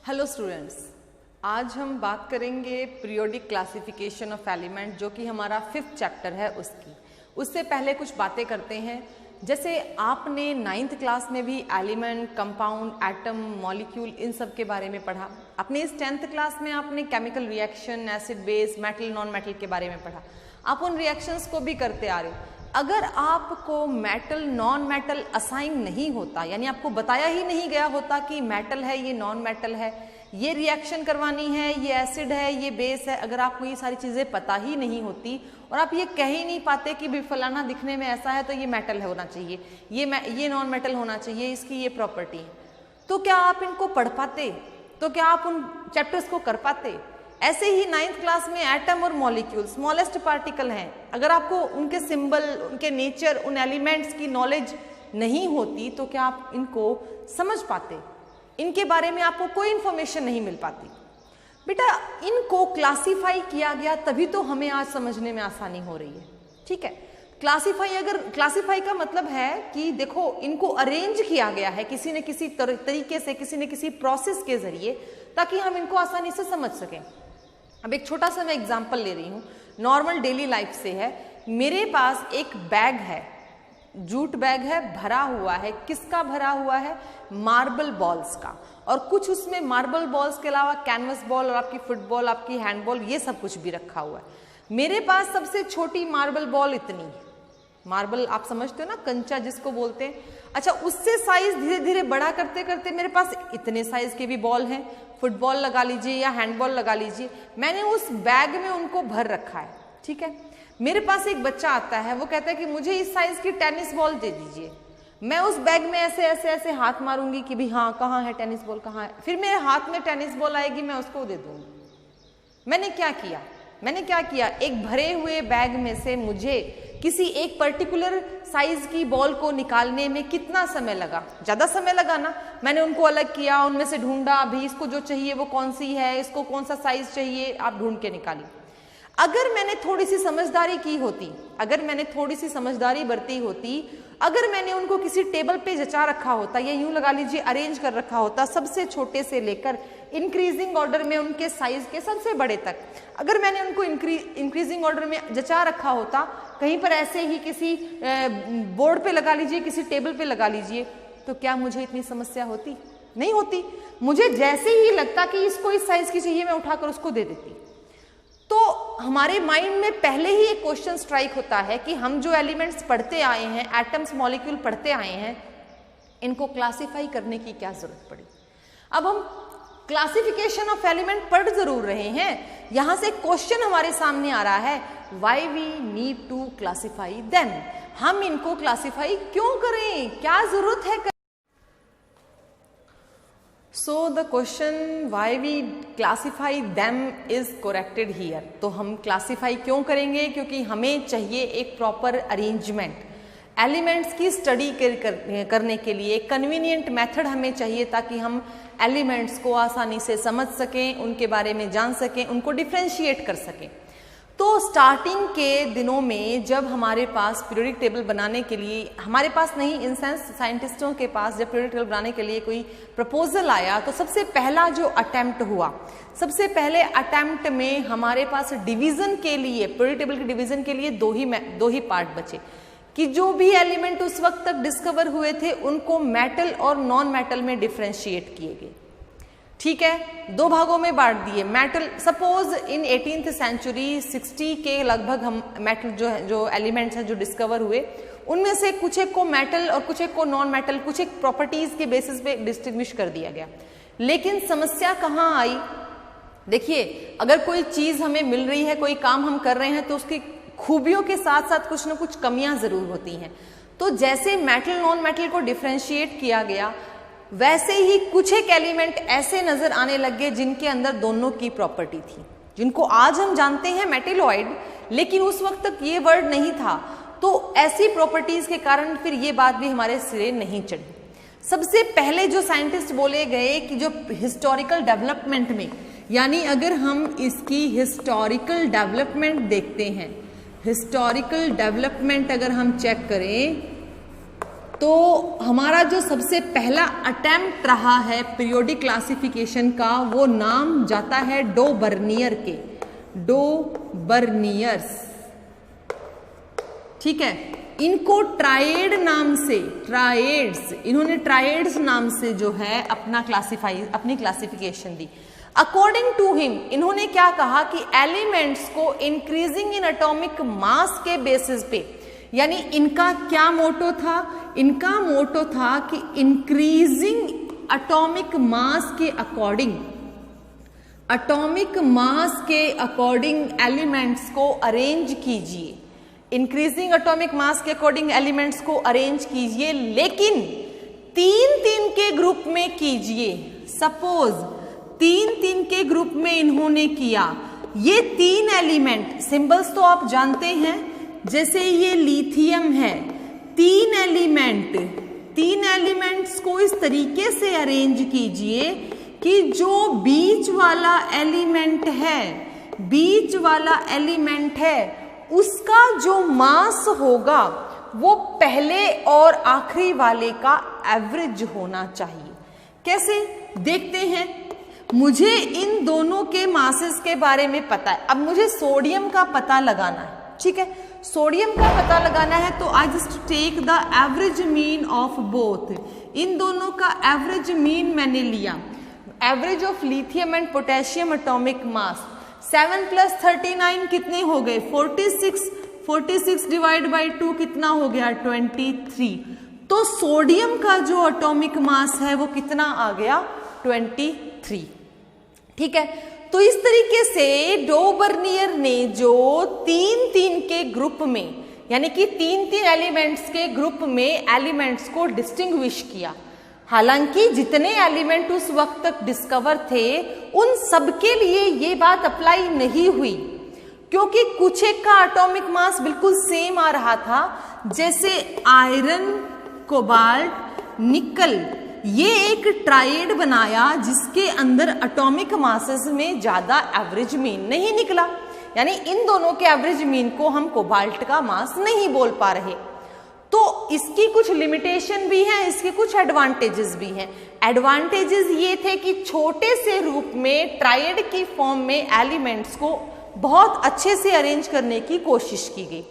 Hello students, आज हम बात करेंगे पीरियोडिक क्लासिफिकेशन ऑफ एलिमेंट, जो कि हमारा 5th चैप्टर है उसकी। उससे पहले कुछ बातें करते हैं। जैसे आपने 9th क्लास में भी एलिमेंट, कंपाउंड, एटम, मॉलिक्यूल इन सब के बारे में पढ़ा। अपने इस 10th क्लास में आपने chemical reaction, acid base, metal, non metal के बारे में पढ़ा। आप उन रिएक्शंस को भी करते आ रहे हो। अगर आपको मेटल, नॉन मेटल असाइन नहीं होता, यानी आपको बताया ही नहीं गया होता कि मेटल है, ये नॉन मेटल है, ये रिएक्शन करवानी है, ये एसिड है, ये बेस है, अगर आपको ये सारी चीजें पता ही नहीं होती और आप ये कह ही नहीं पाते कि भी फलाना दिखने में ऐसा है तो ये मेटल होना चाहिए, ये नॉन मेटल होना चाहिए, इसकी ये प्रॉपर्टी है, तो क्या आप इनको पढ़ पाते? तो क्या आप उन चैप्टर्स को कर पाते? ऐसे ही 9th क्लास में एटम और मॉलिक्यूल स्मॉलेस्ट पार्टिकल हैं। अगर आपको उनके सिंबल, उनके नेचर, उन एलिमेंट्स की नॉलेज नहीं होती तो क्या आप इनको समझ पाते? इनके बारे में आपको कोई इंफॉर्मेशन नहीं मिल पाती। बेटा, इनको क्लासिफाई किया गया तभी तो हमें आज समझने में आसानी हो रही है। ठीक है, क्लासिफाई का मतलब है कि देखो, इनको अरेंज किया गया है किसी न किसी तरीके से, किसी न किसी प्रोसेस के जरिए, ताकि हम इनको आसानी से समझ सकें। अब एक छोटा सा मैं एग्जांपल ले रही हूँ, नॉर्मल डेली लाइफ से है। मेरे पास एक बैग है, जूट बैग है, भरा हुआ है। किसका भरा हुआ है? मार्बल बॉल्स का। और कुछ उसमें मार्बल बॉल्स के अलावा कैनवस बॉल और आपकी फुटबॉल, आपकी हैंडबॉल, ये सब कुछ भी रखा हुआ है। मेरे पास सबसे छोटी मार्बल बॉल इतनी है। मार्बल आप समझते हो ना, कंचा जिसको बोलते हैं। अच्छा, उससे साइज धीरे धीरे बड़ा करते करते मेरे पास इतने साइज के भी बॉल हैं। फुटबॉल लगा लीजिए या हैंडबॉल लगा लीजिए, मैंने उस बैग में उनको भर रखा है। ठीक है, मेरे पास एक बच्चा आता है, वो कहता है कि मुझे इस साइज की टेनिस बॉल दे दीजिए। मैं उस बैग में ऐसे ऐसे ऐसे हाथ मारूंगी कि भी हाँ, कहाँ है टेनिस बॉल, कहाँ है? फिर मेरे हाथ में टेनिस बॉल आएगी, मैं उसको दे दूंगी। मैंने क्या किया? एक भरे हुए बैग में से मुझे किसी एक पर्टिकुलर साइज की बॉल को निकालने में कितना समय लगा? ज्यादा समय लगा ना। मैंने उनको अलग किया, उनमें से ढूंढा, अभी इसको जो चाहिए वो कौन सी है, इसको कौन सा साइज चाहिए, आप ढूंढ के निकालिए। अगर मैंने थोड़ी सी समझदारी की होती, अगर मैंने थोड़ी सी समझदारी बरती होती, अगर मैंने उनको किसी टेबल पे जचा रखा होता, या यूं लगा लीजिए अरेंज कर रखा होता, सबसे छोटे से लेकर इंक्रीजिंग ऑर्डर में उनके साइज के सबसे बड़े तक, अगर मैंने उनको इंक्रीजिंग ऑर्डर में जचा रखा होता, कहीं पर ऐसे ही किसी बोर्ड पे लगा लीजिए, किसी टेबल पे लगा लीजिए, तो क्या मुझे इतनी समस्या होती? नहीं होती। मुझे जैसे ही लगता कि इसको इस साइज की चाहिए, मैं उठाकर उसको दे देती। तो हमारे माइंड में पहले ही एक क्वेश्चन स्ट्राइक होता है कि हम जो एलिमेंट्स पढ़ते आए हैं, एटम्स, मॉलिक्यूल पढ़ते आए हैं, इनको क्लासिफाई करने की क्या जरूरत पड़ी? अब हम क्लासिफिकेशन ऑफ एलिमेंट पढ़ जरूर रहे हैं, यहां से क्वेश्चन हमारे सामने आ रहा है, why we need to classify them. हम इनको क्लासिफाई क्यों करें, क्या जरूरत है? So the question why we classify them is corrected here. तो हम क्लासीफाई क्यों करेंगे? क्योंकि हमें चाहिए एक प्रॉपर अरेंजमेंट, एलिमेंट्स की स्टडी करने के लिए एक कन्वीनियंट मेथड हमें चाहिए, ताकि हम एलिमेंट्स को आसानी से समझ सकें, उनके बारे में जान सकें, उनको डिफ्रेंशिएट कर सकें। तो स्टार्टिंग के दिनों में जब हमारे पास पीरियोडिक टेबल बनाने के लिए, हमारे पास नहीं, इन सेंस साइंटिस्टों के पास जब पीरियोडिक टेबल बनाने के लिए कोई प्रपोजल आया, तो सबसे पहला जो अटेम्प्ट हुआ, सबसे पहले अटेम्प्ट में हमारे पास डिवीजन के लिए, पीरियोडिक टेबल के डिवीजन के लिए दो ही पार्ट बचे कि जो भी एलिमेंट उस वक्त तक डिस्कवर हुए थे उनको मेटल और नॉन मेटल में डिफ्रेंशिएट किए गए। ठीक है, दो भागों में बांट दिए। Metal, suppose in 18th century 60 के लगभग हम मेटल जो एलिमेंट्स हैं जो डिस्कवर हुए, उनमें से कुछ एक को मेटल और कुछ एक को नॉन मेटल, कुछ एक प्रॉपर्टीज के बेसिस पे डिस्टिंग्विश कर दिया गया। लेकिन समस्या कहाँ आई? देखिए, अगर कोई चीज हमें मिल रही है, कोई काम हम कर रहे हैं, तो उसकी खूबियों के साथ साथ कुछ ना कुछ कमियां जरूर होती हैं। तो जैसे मेटल नॉन मेटल को डिफ्रेंशिएट किया गया, वैसे ही कुछ एक एलिमेंट ऐसे नजर आने लगे जिनके अंदर दोनों की प्रॉपर्टी थी, जिनको आज हम जानते हैं मेटेलॉइड, लेकिन उस वक्त तक ये वर्ड नहीं था। तो ऐसी प्रॉपर्टीज के कारण फिर ये बात भी हमारे सिरे नहीं चढ़ी। सबसे पहले जो साइंटिस्ट बोले गए कि जो हिस्टोरिकल डेवलपमेंट में, यानी अगर हम इसकी हिस्टोरिकल डेवलपमेंट देखते हैं, हिस्टोरिकल डेवलपमेंट अगर हम चेक करें तो हमारा जो सबसे पहला अटेम्प्ट रहा है पीरियोडिक क्लासिफिकेशन का, वो नाम जाता है डो बर्नियर के, डो बर्नियर्स। ठीक है, इनको ट्राइड नाम से, ट्राइड्स, इन्होंने ट्राइड्स नाम से जो है अपनी क्लासिफिकेशन दी। अकॉर्डिंग टू हिम, इन्होंने क्या कहा कि एलिमेंट्स को इंक्रीजिंग इन एटॉमिक मास के बेसिस पे, यानी इनका क्या मोटो था, इनका मोटो था कि इंक्रीजिंग एटॉमिक मास के अकॉर्डिंग, एटॉमिक मास के अकॉर्डिंग एलिमेंट्स को अरेंज कीजिए, इंक्रीजिंग एटॉमिक मास के अकॉर्डिंग एलिमेंट्स को अरेंज कीजिए, लेकिन 3-3 के ग्रुप में कीजिए। सपोज 3-3 के ग्रुप में इन्होंने किया, ये 3 एलिमेंट, सिंबल्स तो आप जानते हैं, जैसे ये लिथियम है, 3 एलिमेंट्स को इस तरीके से अरेंज कीजिए कि जो बीच वाला एलिमेंट है, बीच वाला एलिमेंट है, उसका जो मास होगा वो पहले और आखिरी वाले का एवरेज होना चाहिए। कैसे देखते हैं, मुझे इन दोनों के मासेस के बारे में पता है, अब मुझे सोडियम का पता लगाना है। ठीक है, सोडियम का पता लगाना है तो I just take the average mean of both, इन दोनों का एवरेज मीन मैंने लिया, average of lithium and potassium atomic mass, 7 + 39 कितने हो गए, 46, 46 डिवाइड बाई 2 कितना हो गया, 23। तो सोडियम का जो एटॉमिक मास है वो कितना आ गया, 23। ठीक है, तो इस तरीके से डो बर्नियर ने जो 3-3 के ग्रुप में, यानी कि 3-3 एलिमेंट्स के ग्रुप में एलिमेंट्स को डिस्टिंग्विश किया। हालांकि जितने एलिमेंट उस वक्त तक डिस्कवर थे उन सबके लिए ये बात अप्लाई नहीं हुई, क्योंकि कुछ एक का एटॉमिक मास बिल्कुल सेम आ रहा था, जैसे आयरन, कोबाल्ट, निकल, ये एक ट्राइड बनाया जिसके अंदर एटॉमिक मासेस में ज्यादा एवरेज मीन नहीं निकला, यानी इन दोनों के एवरेज मीन को हम कोबाल्ट का मास नहीं बोल पा रहे। तो इसकी कुछ लिमिटेशन भी है, इसके कुछ एडवांटेजेस भी हैं। एडवांटेजेस ये थे कि छोटे से रूप में ट्राइड की फॉर्म में एलिमेंट्स को बहुत अच्छे से अरेंज करने की कोशिश की गई।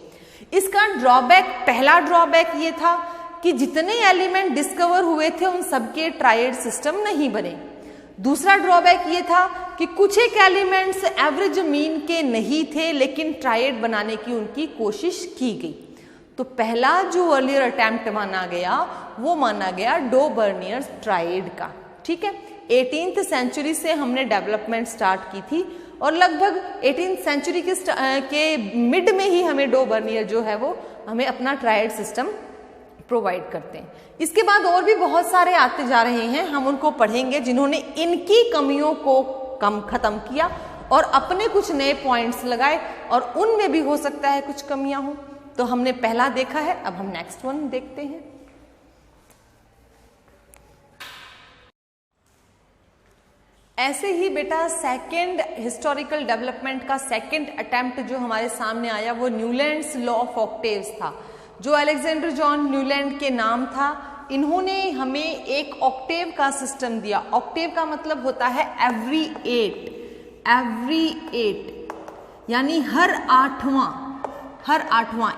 इसका ड्रॉबैक, पहला ड्रॉबैक ये था कि जितने एलिमेंट डिस्कवर हुए थे उन सबके ट्राइड सिस्टम नहीं बने। दूसरा ड्रॉबैक ये था कि कुछ एक एलिमेंट्स एवरेज मीन के नहीं थे, लेकिन ट्राइड बनाने की उनकी कोशिश की गई। तो पहला जो अर्लियर अटेम्प्ट माना गया वो माना गया डो बर्नियर्स ट्राइड का। ठीक है, 18th सेंचुरी से हमने डेवलपमेंट स्टार्ट की थी और लगभग 18th सेंचुरी के मिड में ही हमें डो बर्नियर जो है वो हमें अपना ट्राइड सिस्टम प्रोवाइड करते हैं। इसके बाद और भी बहुत सारे आते जा रहे हैं, हम उनको पढ़ेंगे जिन्होंने इनकी कमियों को खत्म किया और अपने कुछ नए पॉइंट्स लगाए, और उनमें भी हो सकता है कुछ कमियां हो। तो हमने पहला देखा है, अब हम नेक्स्ट वन देखते हैं। ऐसे ही बेटा सेकेंड हिस्टोरिकल डेवलपमेंट का सेकेंड अटेम्प्ट जो हमारे सामने आया वो न्यूलैंड्स लॉ ऑफ ऑक्टेव्स था, जो अलेक्जेंडर जॉन न्यूलैंड के नाम था। इन्होंने हमें एक ऑक्टेव का सिस्टम दिया। ऑक्टेव का मतलब होता है एवरी 8, यानी हर आठवां।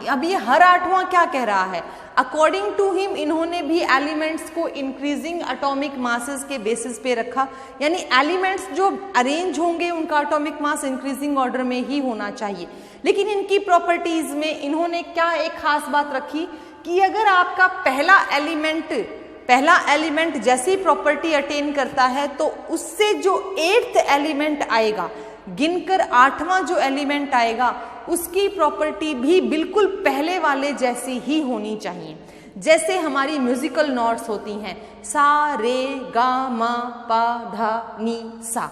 अब ये हर आठवां क्या कह रहा है? अकॉर्डिंग टू हिम इन्होंने भी एलिमेंट्स को इंक्रीजिंग एटॉमिक मासेस के बेसिस पे रखा, यानी एलिमेंट्स जो अरेंज होंगे उनका एटॉमिक मास इंक्रीजिंग ऑर्डर में ही होना चाहिए। लेकिन इनकी प्रॉपर्टीज में इन्होंने क्या एक खास बात रखी कि अगर आपका पहला एलिमेंट जैसी प्रॉपर्टी अटेन करता है तो उससे जो 8th एलिमेंट आएगा, गिनकर 8वां जो एलिमेंट आएगा, उसकी प्रॉपर्टी भी बिल्कुल पहले वाले जैसी ही होनी चाहिए। जैसे हमारी म्यूजिकल नोट्स होती हैं, सा रे गा मा पा धा नी सा,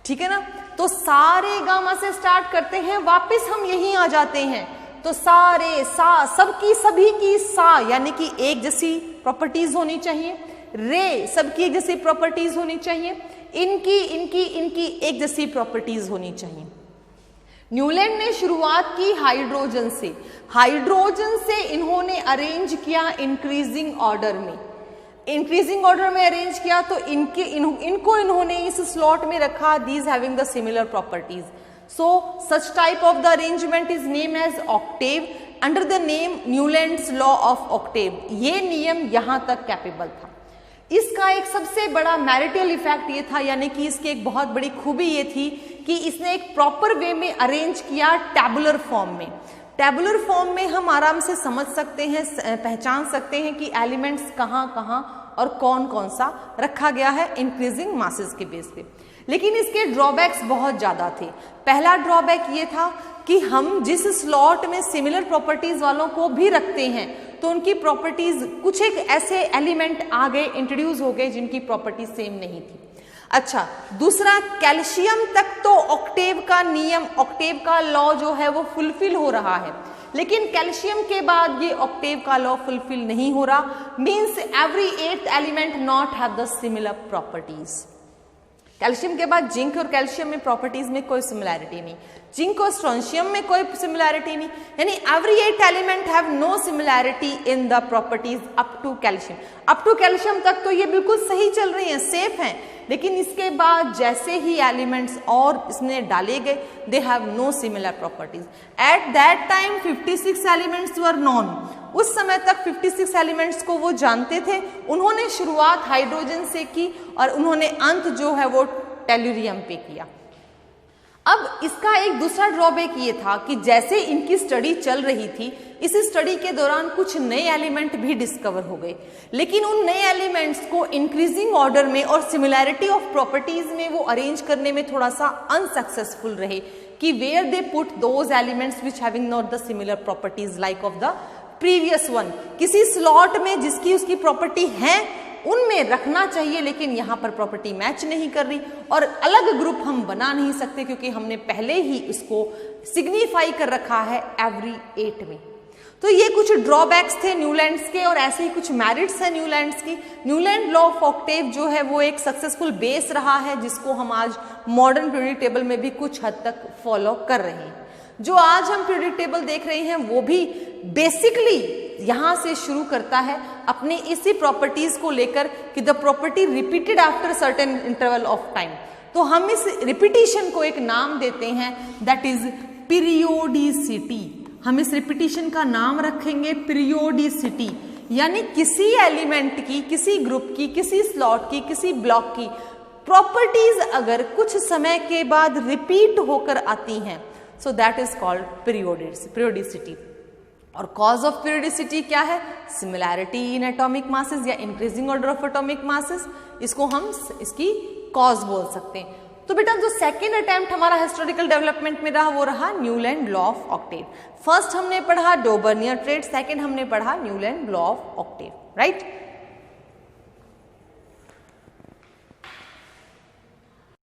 ठीक है ना। तो सारे गामा से स्टार्ट करते हैं, वापस हम यहीं आ जाते हैं। तो सारे सा, सबकी सभी की सा यानी कि एक जैसी प्रॉपर्टीज होनी चाहिए। रे सबकी एक जैसी प्रॉपर्टीज होनी चाहिए। इनकी एक जैसी प्रॉपर्टीज होनी चाहिए। न्यूलैंड ने शुरुआत की हाइड्रोजन से। हाइड्रोजन से इन्होंने अरेंज किया इंक्रीजिंग ऑर्डर में। इंक्रीजिंग ऑर्डर में अरेंज किया तो इनको इन्होंने इस स्लॉट में रखा, these having the similar properties. So such type of the arrangement is name as octave under the name Newlands law of octave. ये नियम यहां तक कैपेबल था। इसका एक सबसे बड़ा मैरिटल इफेक्ट ये था, यानी कि इसकी एक बहुत बड़ी खूबी ये थी कि इसने एक प्रॉपर वे में अरेंज किया टैबुलर फॉर्म में। टैबुलर फॉर्म में हम आराम से समझ सकते हैं, पहचान सकते हैं कि एलिमेंट्स कहाँ कहाँ और कौन कौन सा रखा गया है इंक्रीजिंग मासेस के बेस पे। लेकिन इसके ड्रॉबैक्स बहुत ज्यादा थे। पहला ड्रॉबैक ये था कि हम जिस स्लॉट में सिमिलर प्रॉपर्टीज वालों को भी रखते हैं तो उनकी प्रॉपर्टीज, कुछ एक ऐसे एलिमेंट आ गए, इंट्रोड्यूस हो गए जिनकी प्रॉपर्टीज सेम नहीं थी। अच्छा, दूसरा, कैल्शियम तक तो ऑक्टेव का नियम, ऑक्टेव का लॉ जो है वो फुलफिल हो रहा है, लेकिन कैल्शियम के बाद ये ऑक्टेव का लॉ फुलफिल नहीं हो रहा। Means every 8th element not have the similar properties. Calcium के बाद जिंक और कैल्शियम में प्रॉपर्टीज में कोई सिमिलैरिटी नहीं, जिंक और स्ट्रोंशियम में कोई सिमिलैरिटी नहीं, यानी every 8 element have no similarity in the properties up to calcium. Up to calcium तक तो ये बिल्कुल सही चल रही हैं, सेफ हैं, लेकिन इसके बाद जैसे ही एलिमेंट्स और इसमें डाले गए, they have no similar properties. At that time 56 elements were known. उस समय तक 56 एलिमेंट्स को वो जानते थे। उन्होंने शुरुआत हाइड्रोजन से की और उन्होंने अंत जो है वो टेल्यूरियम पे किया। अब इसका एक दूसरा ड्रॉबैक ये था कि जैसे इनकी स्टडी चल रही थी, इस स्टडी के दौरान कुछ नए एलिमेंट भी डिस्कवर हो गए, लेकिन उन नए एलिमेंट्स को इंक्रीजिंग ऑर्डर में और सिमिलैरिटी ऑफ प्रॉपर्टीज में वो अरेंज करने में थोड़ा सा अनसक्सेसफुल रहे कि where they put those elements which having not the similar properties like of the previous one. किसी स्लॉट में जिसकी उसकी प्रॉपर्टी है उनमें रखना चाहिए, लेकिन यहाँ पर प्रॉपर्टी मैच नहीं कर रही और अलग ग्रुप हम बना नहीं सकते क्योंकि हमने पहले ही इसको सिग्निफाई कर रखा है एवरी 8 में। तो ये कुछ ड्रॉबैक्स थे न्यूलैंड्स के और ऐसे ही कुछ मेरिट्स हैं न्यूलैंड्स की। न्यूलैंड लॉ ऑफ ऑक्टेव जो है वो एक सक्सेसफुल बेस रहा है जिसको हम आज मॉडर्न पीरियडिक टेबल में भी कुछ हद तक फॉलो कर रहे हैं। जो आज हम पीरियडिक टेबल देख रहे हैं वो भी बेसिकली यहां से शुरू करता है अपने इसी प्रॉपर्टीज को लेकर कि the property repeated after certain interval of time. तो हम इस रिपीटिशन को एक नाम देते हैं, दैट इज पीरियोडिसिटी। हम इस रिपीटिशन का नाम रखेंगे पीरियोडिसिटी, यानी किसी एलिमेंट की, किसी ग्रुप की, किसी स्लॉट की, किसी ब्लॉक की प्रॉपर्टीज अगर कुछ समय के बाद रिपीट होकर आती हैं, so that is called periodicity. और कॉज ऑफ पीरियोडिसिटी क्या है? सिमिलैरिटी इन एटॉमिक मासेस या increasing order of atomic masses, इसको हम इसकी कॉज बोल सकते हैं। तो बेटा जो सेकेंड अटेम्प्ट हमारा हिस्टोरिकल डेवलपमेंट में रहा वो रहा Newland law of octave. First हमने पढ़ा डोबर्नियर ट्रेट, सेकेंड हमने पढ़ा Newland law of octave, right.